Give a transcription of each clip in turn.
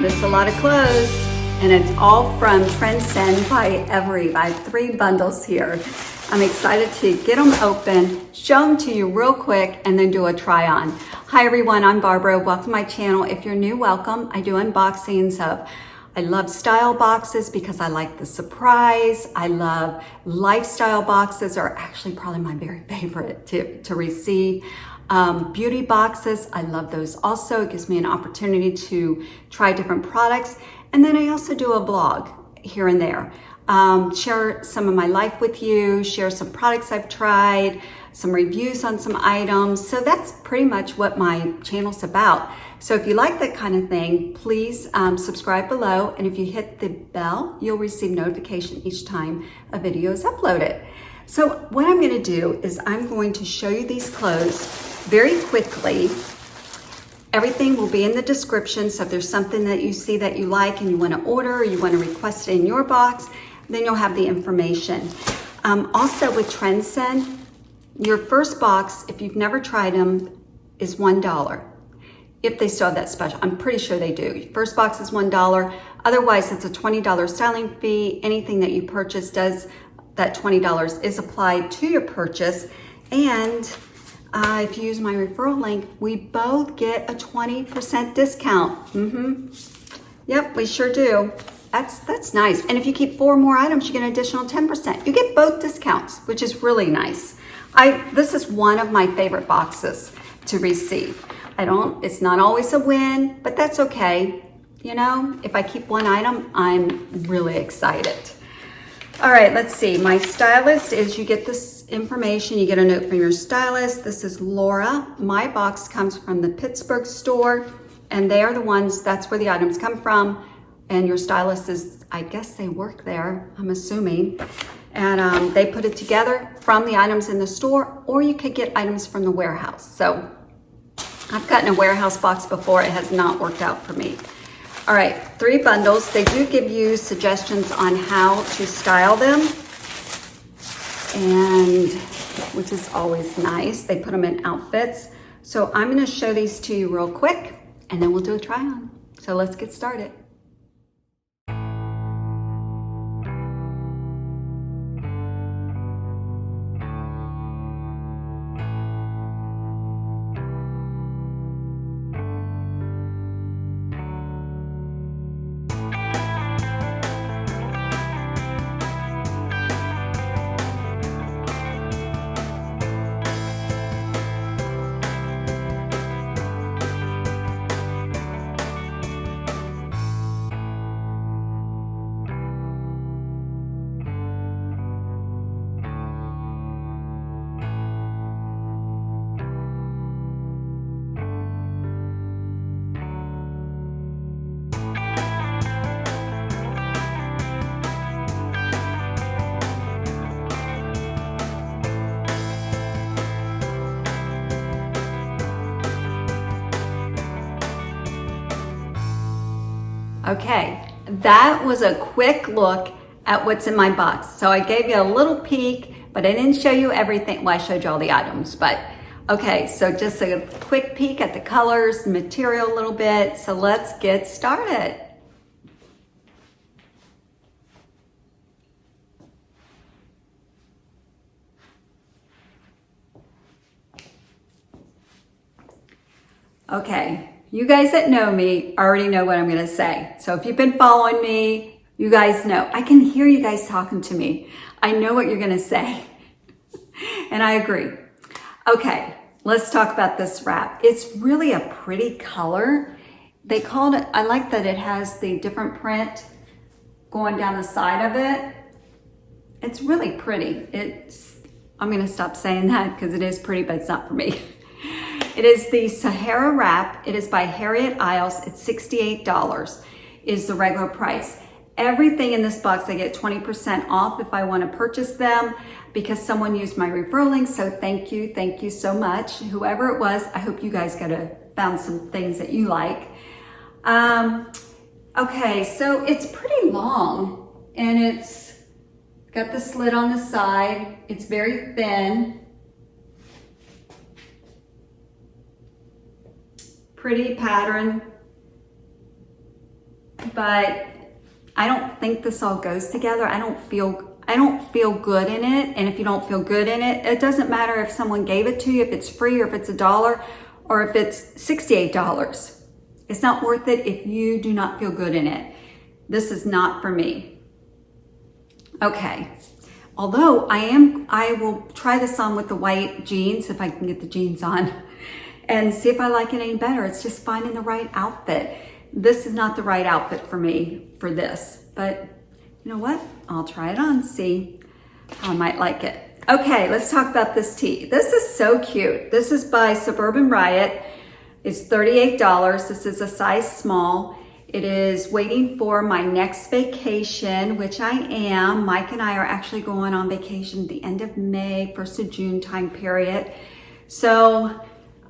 There's a lot of clothes, and it's all from TRENDSEND by Evereve. I have 3 bundles here. I'm excited to get them open, show them to you real quick, and then do a try on. Hi everyone, I'm Barbara. Welcome to my channel. If you're new, welcome. I do unboxings of, I love style boxes because I like the surprise. I love lifestyle boxes, are actually probably my very favorite to receive. Beauty boxes, I love those also. It gives me an opportunity to try different products. And then I also do a blog here and there. Share some of my life with you, share some products I've tried, some reviews on some items. So that's pretty much what my channel's about. So if you like that kind of thing, please subscribe below. And if you hit the bell, you'll receive notification each time a video is uploaded. So what I'm gonna do is I'm going to show you these clothes very quickly. Everything will be in the description. So if there's something that you see that you like and you wanna order, or you wanna request it in your box, then you'll have the information. Also with TRENDSEND, your first box, if you've never tried them, is $1. If they still have that special, I'm pretty sure they do. First box is $1. Otherwise, it's a $20 styling fee. Anything that you purchase does, that $20 is applied to your purchase. And if you use my referral link, we both get a 20% discount. Yep, we sure do. That's nice. And if you keep 4 more items, you get an additional 10%. You get both discounts, which is really nice. This is one of my favorite boxes to receive. It's not always a win, but that's okay. You know, if I keep one item, I'm really excited. All right, let's see. My stylist is, you get this information, you get a note from your stylist. This is Laura. My box comes from the Pittsburgh store, and they are the ones, that's where the items come from. And your stylist is, I guess they work there, I'm assuming. And they put it together from the items in the store, or you could get items from the warehouse. So I've gotten a warehouse box before. It has not worked out for me. All right, 3 bundles. They do give you suggestions on how to style them, and which is always nice. They put them in outfits. So I'm gonna show these to you real quick, and then we'll do a try on. So let's get started. Okay, that was a quick look at what's in my box. So I gave you a little peek, but I didn't show you everything. Well, I showed you all the items, but okay, so just a quick peek at the colors, the material a little bit. So let's get started. Okay. You guys that know me already know what I'm gonna say. So if you've been following me, you guys know. I can hear you guys talking to me. I know what you're gonna say. And I agree. Okay, let's talk about this wrap. It's really a pretty color. They called it, I like that it has the different print going down the side of it. It's really pretty. I'm gonna stop saying that because it is pretty, but it's not for me. It is the Sahara Wrap. It is by HARRIET Isles. It's $68 is the regular price. Everything in this box, I get 20% off if I want to purchase them because someone used my referral link. So thank you so much. Whoever it was, I hope you guys found some things that you like. Okay, so it's pretty long and it's got the slit on the side. It's very thin. Pretty pattern. but I don't think this all goes together. I don't feel good in it. And if you don't feel good in it, it doesn't matter if someone gave it to you, if it's free or if it's $1 or if it's $68. It's not worth it if you do not feel good in it. This is not for me. Okay. Although I will try this on with the white jeans if I can get the jeans on and see if I like it any better. It's just finding the right outfit. This is not the right outfit for me for this, but you know what? I'll try it on, see how I might like it. Okay, let's talk about this tee. This is so cute. This is by Suburban Riot. It's $38. This is a size small. It is waiting for my next vacation, which I am. Mike and I are actually going on vacation at the end of May, 1st of June time period. So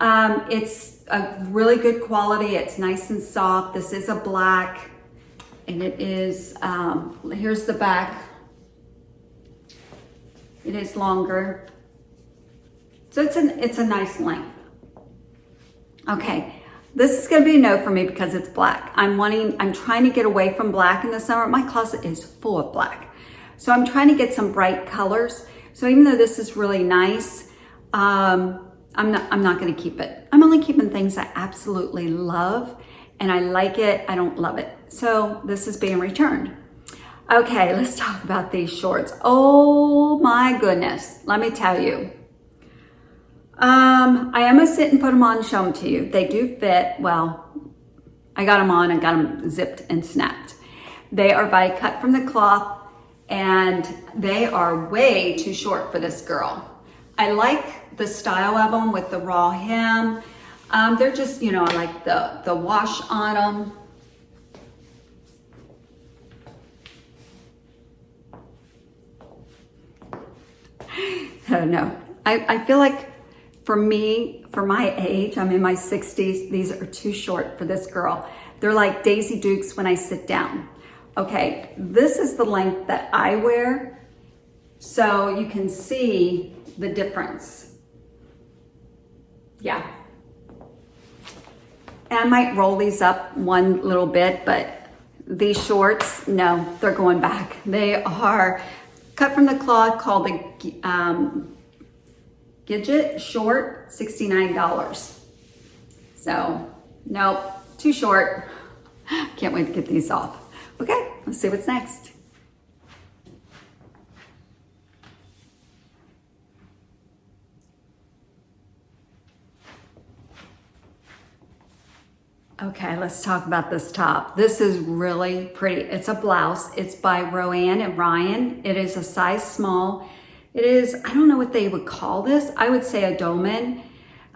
it's a really good quality. It's nice and soft. This is a black, and it is, here's the back. It is longer. So it's a nice length. Okay. This is gonna be a no for me because it's black. I'm trying to get away from black in the summer. My closet is full of black. So I'm trying to get some bright colors. So even though this is really nice, I'm not gonna keep it. I'm only keeping things I absolutely love and I like it, I don't love it. So this is being returned. Okay, let's talk about these shorts. Oh my goodness, let me tell you. I am gonna sit and put them on and show them to you. They do fit. Well, I got them on and got them zipped and snapped. They are by Cut from the Cloth and they are way too short for this girl. I like the style of them with the raw hem. They're just, you know, I like the wash on them. I don't know. I feel like for me, for my age, I'm in my 60s, these are too short for this girl. They're like Daisy Dukes when I sit down. Okay, this is the length that I wear, so you can see the difference. Yeah. And I might roll these up one little bit, but these shorts, no, they're going back. They are cut from the cloth called the Gidget short, $69. So, nope, too short. Can't wait to get these off. Okay, let's see what's next. Okay, let's talk about this top. This is really pretty. It's a blouse. It's by ROAN and RIOT. It is a size small. It is, I don't know what they would call this. I would say a dolman.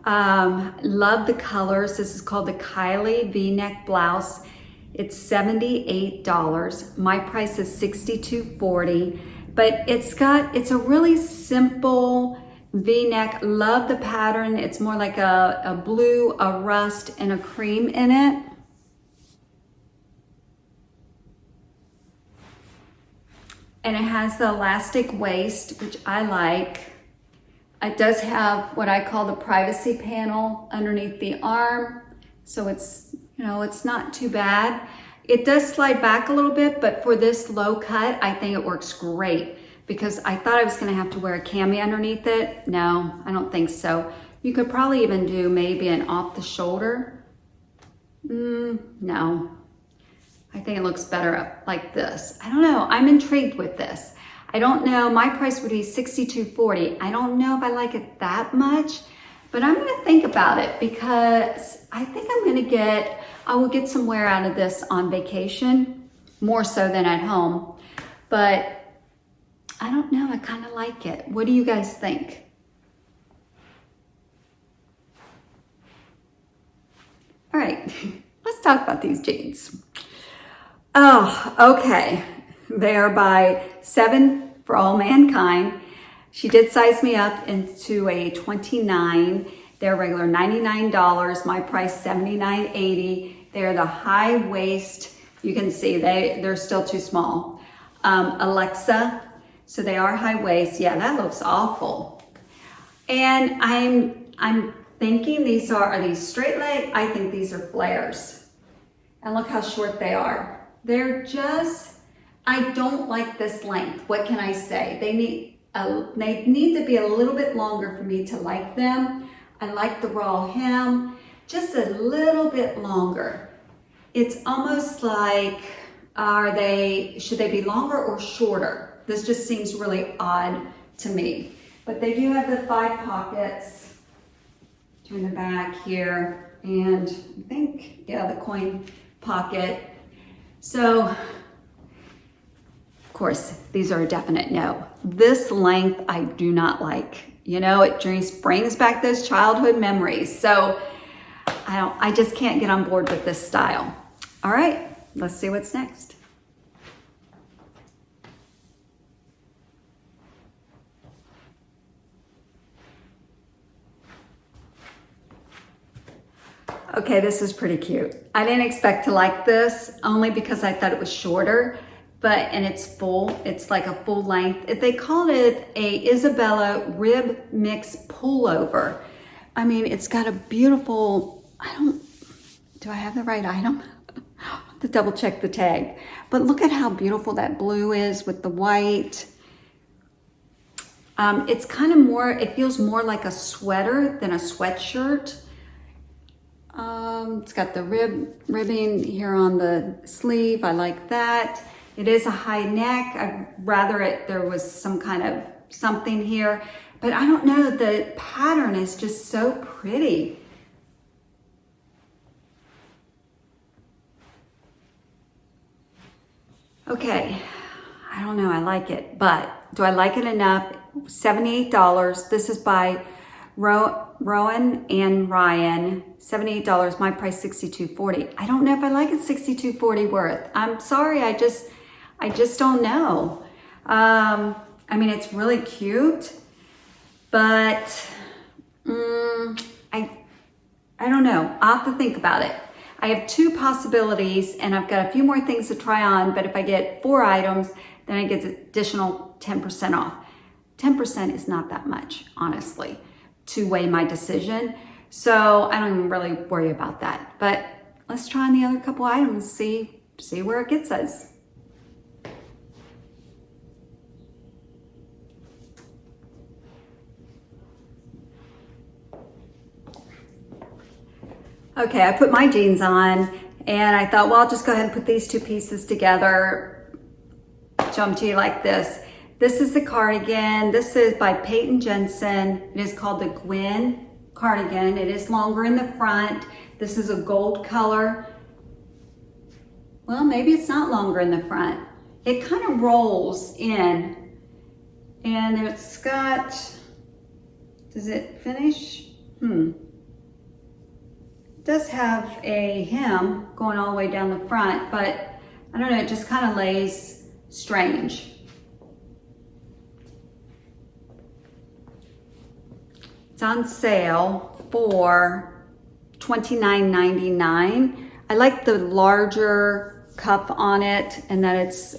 Love the colors. This is called the Kylie V-neck blouse. It's $78. My price is $62.40, but it's a really simple V-neck. Love the pattern. It's more like a blue, a rust, and a cream in it. And it has the elastic waist, which I like. It does have what I call the privacy panel underneath the arm. So it's, you know, it's not too bad. It does slide back a little bit, but for this low cut, I think it works great because I thought I was gonna have to wear a cami underneath it. No, I don't think so. You could probably even do maybe an off the shoulder. No. I think it looks better up like this. I don't know, I'm intrigued with this. I don't know, my price would be $62.40. I don't know if I like it that much, but I'm gonna think about it because I think I will get some wear out of this on vacation, more so than at home. But I don't know, I kind of like it. What do you guys think? All right, let's talk about these jeans. Oh, okay. They are by 7 for All Mankind. She did size me up into a 29. They're regular $99. My price $79.80. They're the high waist. You can see they're still too small. Alexa, so they are high waist. Yeah, that looks awful. And I'm thinking are these straight leg? I think these are flares. And look how short they are. They're just, I don't like this length. What can I say? They need to be a little bit longer for me to like them. I like the raw hem, just a little bit longer. It's almost like, should they be longer or shorter? This just seems really odd to me. But they do have the 5 pockets. Turn the back here, and I think, yeah, the coin pocket. So, of course, these are a definite no. This length I do not like. You know, it just brings back those childhood memories. So I just can't get on board with this style. All right, let's see what's next. Okay, this is pretty cute. I didn't expect to like this only because I thought it was shorter, and it's full. It's like a full length. They called it a Isabella rib mix pullover. I mean, it's got a beautiful, do I have the right item? I'll have to double check the tag. But look at how beautiful that blue is with the white. It's kind of more, it feels more like a sweater than a sweatshirt. It's got the ribbing here on the sleeve. I like that. It is a high neck. I'd rather there was some kind of something here, but I don't know, the pattern is just so pretty. Okay, I don't know, I like it, but do I like it enough? $78. This is by ROAN and RIOT, $78, my price $62.40. I don't know if I like it $62.40 worth. I'm sorry, I just don't know. I mean, it's really cute, but I don't know. I'll have to think about it. I have 2 possibilities and I've got a few more things to try on, but if I get 4 items, then I get additional 10% off. 10% is not that much, honestly, to weigh my decision. So I don't even really worry about that. But let's try on the other couple items, see where it gets us. Okay, I put my jeans on and I thought, well, I'll just go ahead and put these 2 pieces together, show them to you like this. This is the cardigan. This is by PEYTON JENSEN. It is called the Gwen Cardigan. It is longer in the front. This is a gold color. Well, maybe it's not longer in the front. It kind of rolls in and it's got, does it finish? It does have a hem going all the way down the front, but I don't know, it just kind of lays strange. It's on sale for $29.99. I like the larger cuff on it and that it's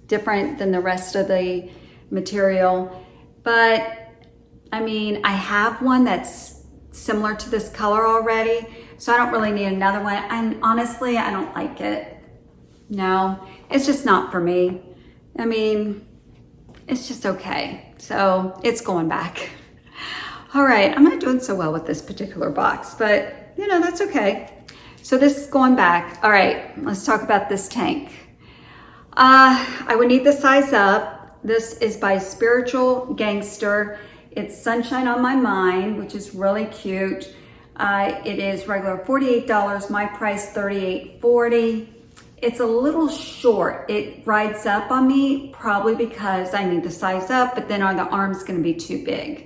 different than the rest of the material. But I mean, I have one that's similar to this color already, so I don't really need another one. And honestly, I don't like it. No, it's just not for me. I mean, it's just okay. So it's going back. All right, I'm not doing so well with this particular box, but you know, that's okay. So this is going back. All right, let's talk about this tank. I would need the size up. This is by Spiritual Gangster. It's Sunshine on My Mind, which is really cute. It is regular $48, my price $38.40. It's a little short. It rides up on me, probably because I need to size up, but then are the arms gonna be too big?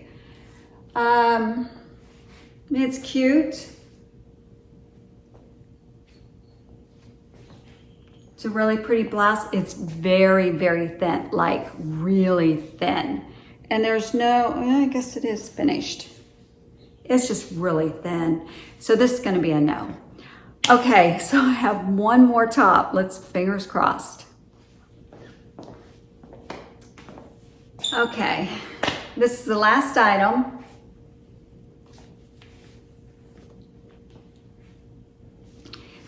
It's cute. It's a really pretty blouse. It's very, very thin, like really thin. And there's no, I guess it is finished. It's just really thin. So this is gonna be a no. Okay, so I have one more top. Let's, fingers crossed. Okay, this is the last item.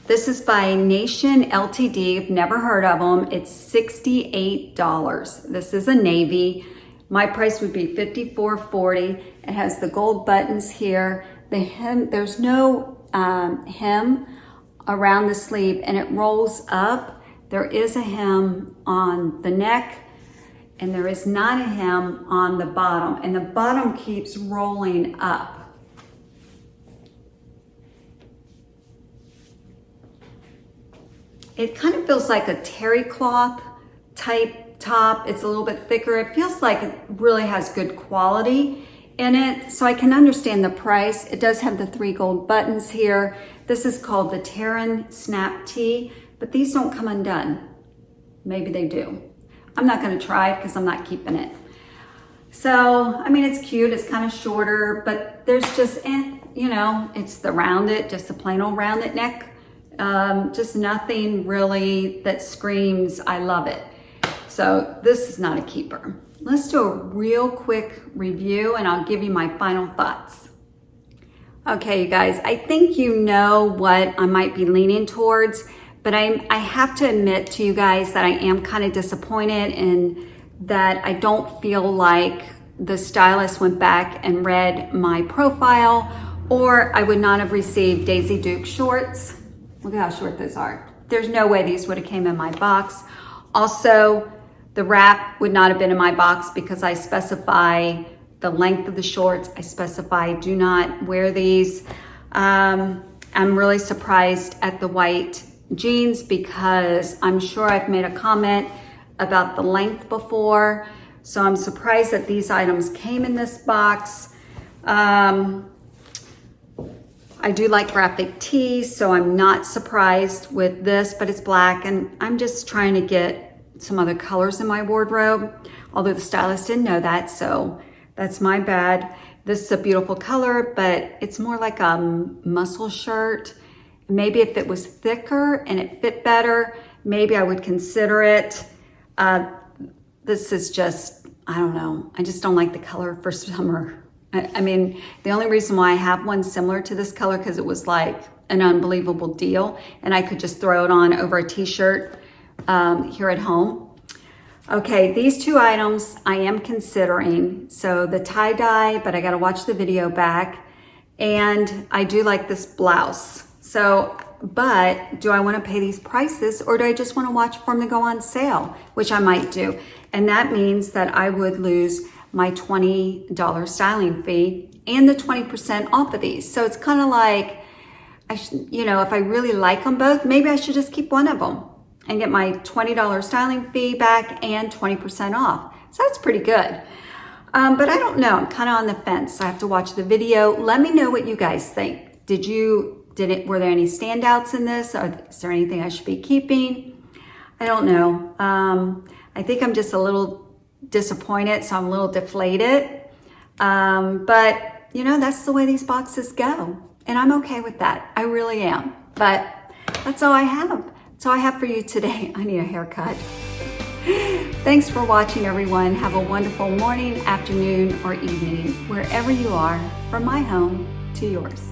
This is by Nation Ltd. I've never heard of them. It's $68. This is a navy. My price would be $54.40. It has the gold buttons here. The hem, there's no hem around the sleeve, and it rolls up. There is a hem on the neck, and there is not a hem on the bottom, and the bottom keeps rolling up. It kind of feels like a terry cloth type top. It's a little bit thicker. It feels like it really has good quality in it, so I can understand the price. It does have the 3 gold buttons here. This is called the Terrin Snap Tee, but these don't come undone. Maybe they do. I'm not gonna try because I'm not keeping it. So, I mean, it's cute, it's kind of shorter, but there's just, you know, it's the rounded, just the plain old rounded neck. Just nothing really that screams, I love it. So this is not a keeper. Let's do a real quick review and I'll give you my final thoughts. Okay, you guys, I think you know what I might be leaning towards, but I have to admit to you guys that I am kind of disappointed in that I don't feel like the stylist went back and read my profile, or I would not have received Daisy Duke shorts. Look at how short those are. There's no way these would have came in my box. Also, the wrap would not have been in my box because I specify the length of the shorts. I specify do not wear these. I'm really surprised at the white jeans because I'm sure I've made a comment about the length before. So I'm surprised that these items came in this box. I do like graphic tees, so I'm not surprised with this, but it's black, and I'm just trying to get some other colors in my wardrobe, although the stylist didn't know that, so that's my bad. This is a beautiful color, but it's more like a muscle shirt. Maybe if it was thicker and it fit better, maybe I would consider it. This is just, I don't know. I just don't like the color for summer. I mean, the only reason why I have one similar to this color because it was like an unbelievable deal and I could just throw it on over a t-shirt here at home. Okay, these 2 items I am considering. So the tie-dye, but I gotta watch the video back. And I do like this blouse. So, but do I wanna pay these prices or do I just wanna watch for them to go on sale, which I might do. And that means that I would lose my $20 styling fee and the 20% off of these. So it's kind of like, you know, if I really like them both, maybe I should just keep one of them and get my $20 styling fee back and 20% off. So that's pretty good. But I don't know, I'm kind of on the fence. I have to watch the video. Let me know what you guys think. Were there any standouts in this? Is there anything I should be keeping? I don't know. I think I'm just a little disappointed, so I'm a little deflated. But you know, that's the way these boxes go. And I'm okay with that. I really am. But that's all I have. That's all I have for you today. I need a haircut. Thanks for watching, everyone. Have a wonderful morning, afternoon, or evening, wherever you are, from my home to yours.